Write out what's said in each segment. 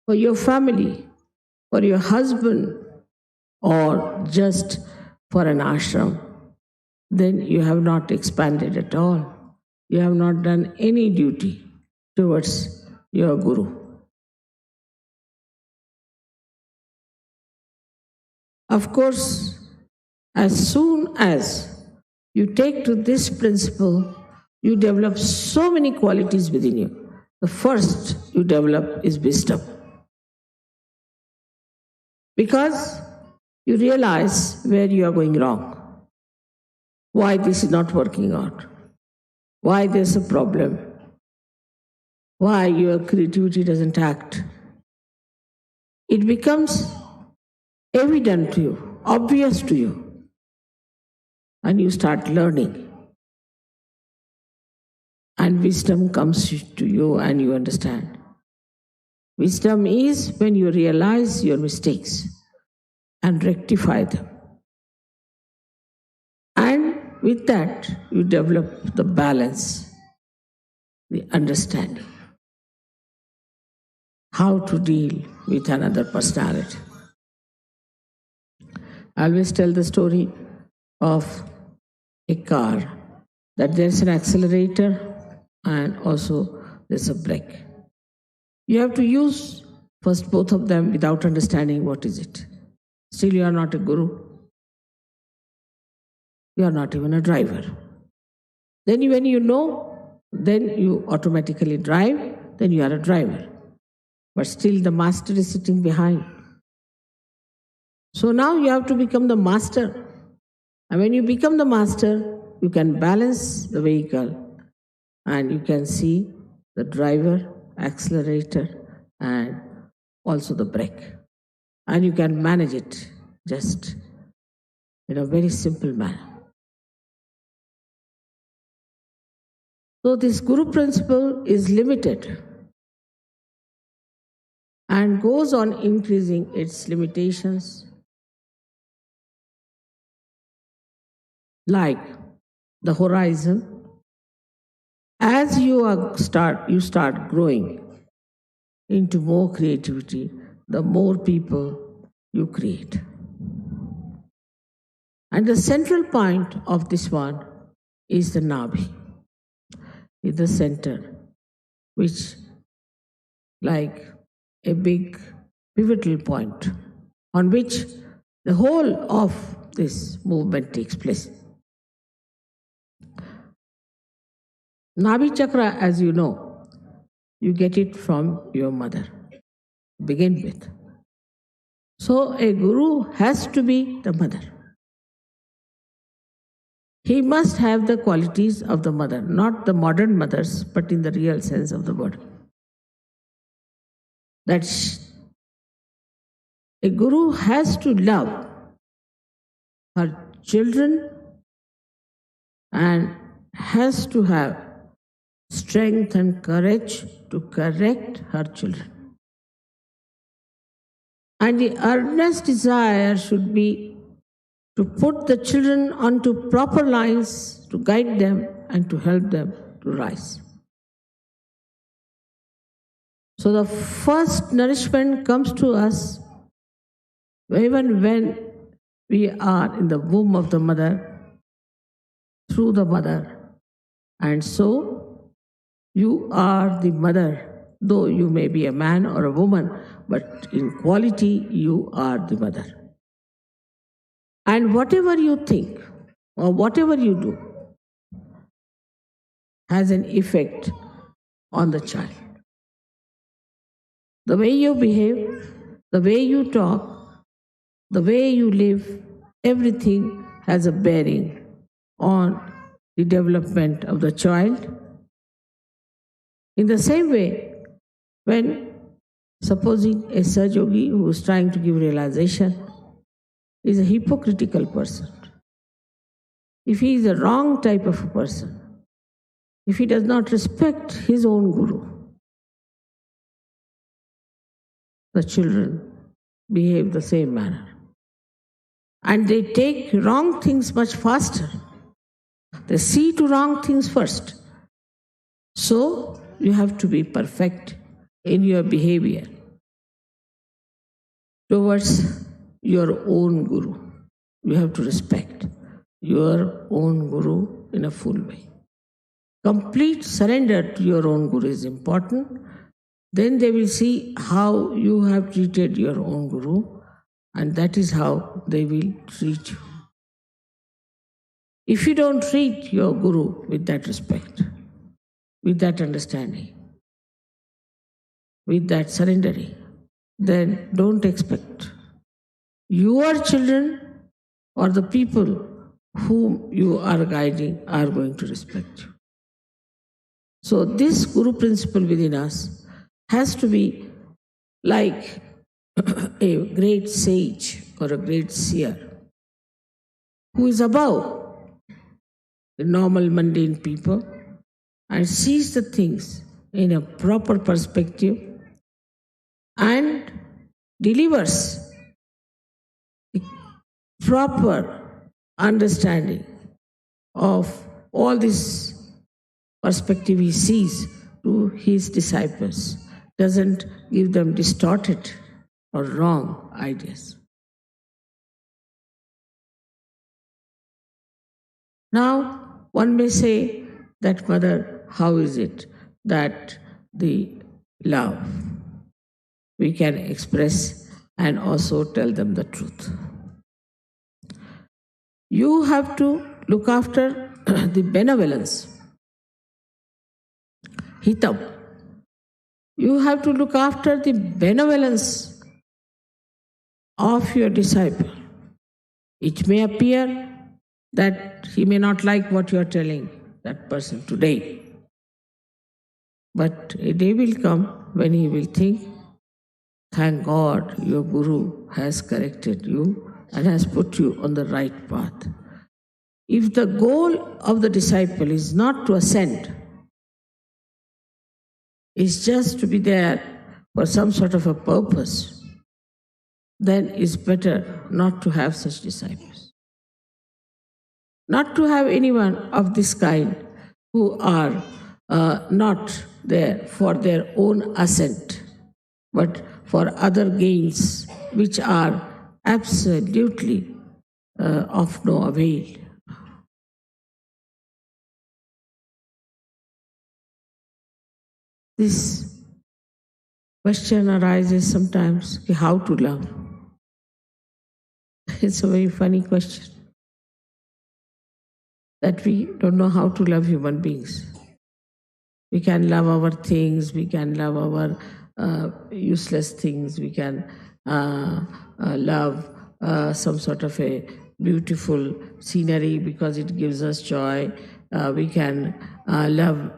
for your family, for your husband, or just for an ashram, then you have not expanded at all. You have not done any duty towards your Guru. Of course, as soon as you take to this principle, you develop so many qualities within you. The first you develop is wisdom. Because you realize where you are going wrong, why this is not working out, why there's a problem, why your creativity doesn't act. It becomes evident to you, obvious to you, and you start learning. And wisdom comes to you and you understand. Wisdom is when you realize your mistakes and rectify them. And with that, you develop the balance, the understanding, how to deal with another personality. I always tell the story of a car, that there's an accelerator and also there's a brake. You have to use first both of them without understanding what is it. Still you are not a guru. You are not even a driver. Then when you know, then you automatically drive, then you are a driver. But still the master is sitting behind. So now you have to become the master. And when you become the master, you can balance the vehicle and you can see the driver, accelerator, and also the brake. And you can manage it just in a very simple manner. So this Guru principle is limited and goes on increasing its limitations, like the horizon. As you start growing into more creativity, the more people you create. And the central point of this one is the Nabi, is the center, which like a big pivotal point on which the whole of this movement takes place. Nabi chakra, as you know, you get it from your mother, begin with. So a guru has to be the mother. He must have the qualities of the mother, not the modern mothers, but in the real sense of the word. That a guru has to love her children and has to have strength and courage to correct her children. And the earnest desire should be to put the children onto proper lines, to guide them and to help them to rise. So the first nourishment comes to us even when we are in the womb of the mother, through the mother. And so you are the mother, though you may be a man or a woman, but in quality you are the mother. And whatever you think or whatever you do has an effect on the child. The way you behave, the way you talk, the way you live, everything has a bearing on the development of the child. In the same way, when supposing a Sahajogi who is trying to give realization is a hypocritical person, if he is a wrong type of a person, if he does not respect his own guru, the children behave the same manner. And they take wrong things much faster. They see to wrong things first. So you have to be perfect in your behavior. towards your own guru. You have to respect your own guru in a full way. Complete surrender to your own guru is important. Then they will see how you have treated your own guru, and that is how they will treat you. If you don't treat your guru with that respect, with that understanding, with that surrendering, then don't expect your children or the people whom you are guiding are going to respect you. So this guru principle within us has to be like a great sage or a great seer who is above the normal mundane people and sees the things in a proper perspective and delivers the proper understanding of all this perspective he sees to his disciples, doesn't give them distorted or wrong ideas. Now, one may say that, Mother, how is it that the love we can express and also tell them the truth? You have to look after the benevolence, hitam. You have to look after the benevolence of your disciple. It may appear that he may not like what you are telling that person today, but a day will come when he will think, thank God your Guru has corrected you and has put you on the right path. If the goal of the disciple is not to ascend, is just to be there for some sort of a purpose, then it's better not to have such disciples. Not to have anyone of this kind who are not there for their own ascent, but for other gains which are absolutely of no avail. This question arises sometimes, how to love? It's a very funny question, that we don't know how to love human beings. We can love our things, we can love our useless things, we can love some sort of a beautiful scenery because it gives us joy. We can love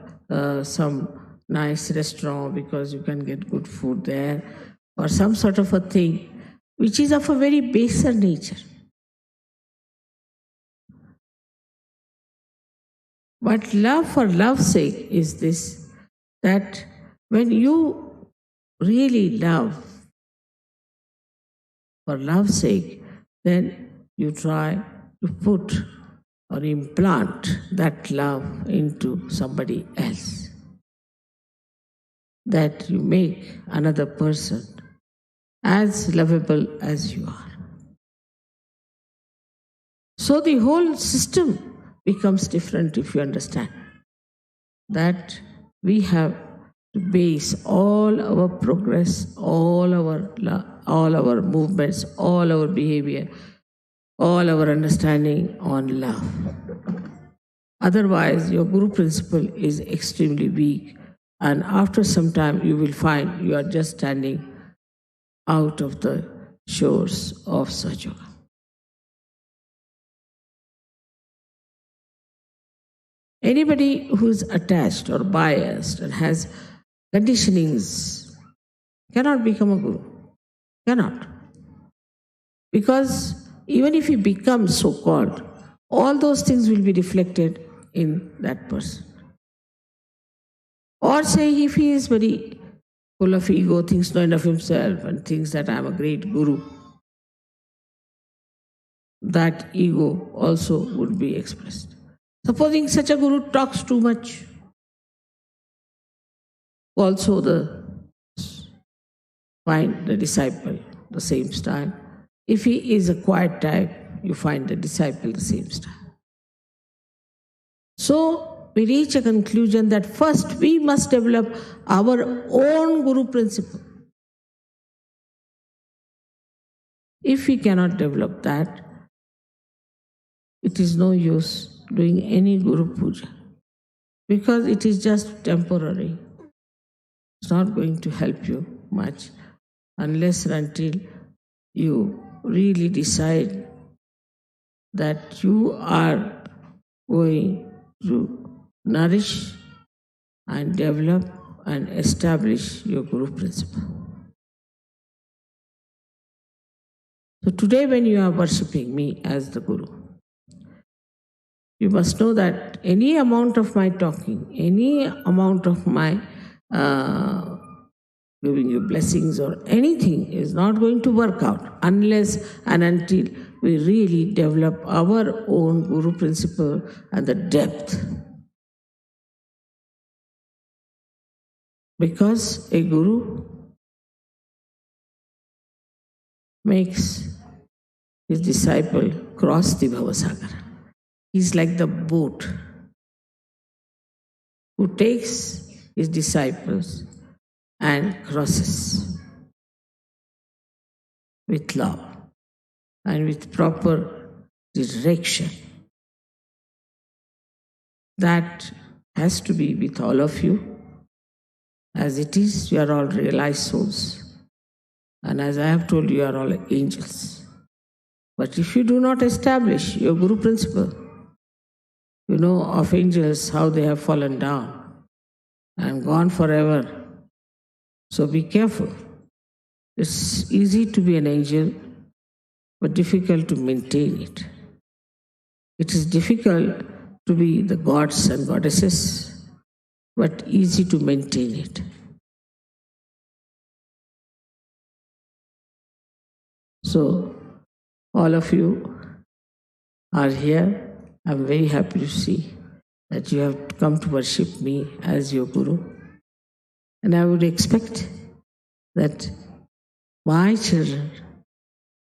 some nice restaurant because you can get good food there, or some sort of a thing which is of a very baser nature. But love for love's sake is this, that when you really love for love's sake, then you try to put or implant that love into somebody else. That you make another person as lovable as you are. So the whole system becomes different if you understand that we have to base all our progress, all our movements, all our behavior, all our understanding on love. Otherwise, your Guru principle is extremely weak, and after some time you will find you are just standing out of the shores of Sahaja. Anybody who is attached or biased and has conditionings cannot become a guru. Cannot. Because even if he becomes so-called, all those things will be reflected in that person. Or say if he is very full of ego, thinks no enough of himself and thinks that I am a great guru, that ego also would be expressed. Supposing such a guru talks too much, also the disciple the same style. If he is a quiet type, you find the disciple the same style. So we reach a conclusion that first we must develop our own Guru principle. If we cannot develop that, it is no use doing any Guru Puja, because it is just temporary. It's not going to help you much unless and until you really decide that you are going to nourish and develop and establish your Guru principle. So today when you are worshipping me as the Guru, you must know that any amount of my talking, any amount of my giving you blessings or anything is not going to work out unless and until we really develop our own Guru principle and the depth. Because a Guru makes his disciple cross the Bhavasagar. He's like the boat who takes his disciples and crosses with love and with proper direction. That has to be with all of you. As it is, you are all realized souls. And as I have told you, are all angels. But if you do not establish your Guru principle, you know of angels how they have fallen down and gone forever. So be careful. It's easy to be an angel, but difficult to maintain it. It is difficult to be the gods and goddesses, but easy to maintain it. So, all of you are here. I'm very happy to see that you have come to worship me as your Guru. And I would expect that my children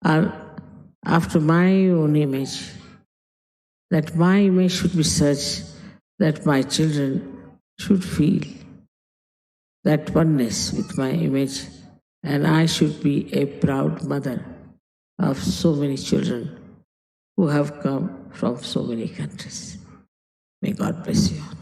are after my own image, that my image should be such that my children should feel that oneness with my image, and I should be a proud mother of so many children who have come from so many countries. May God bless you all.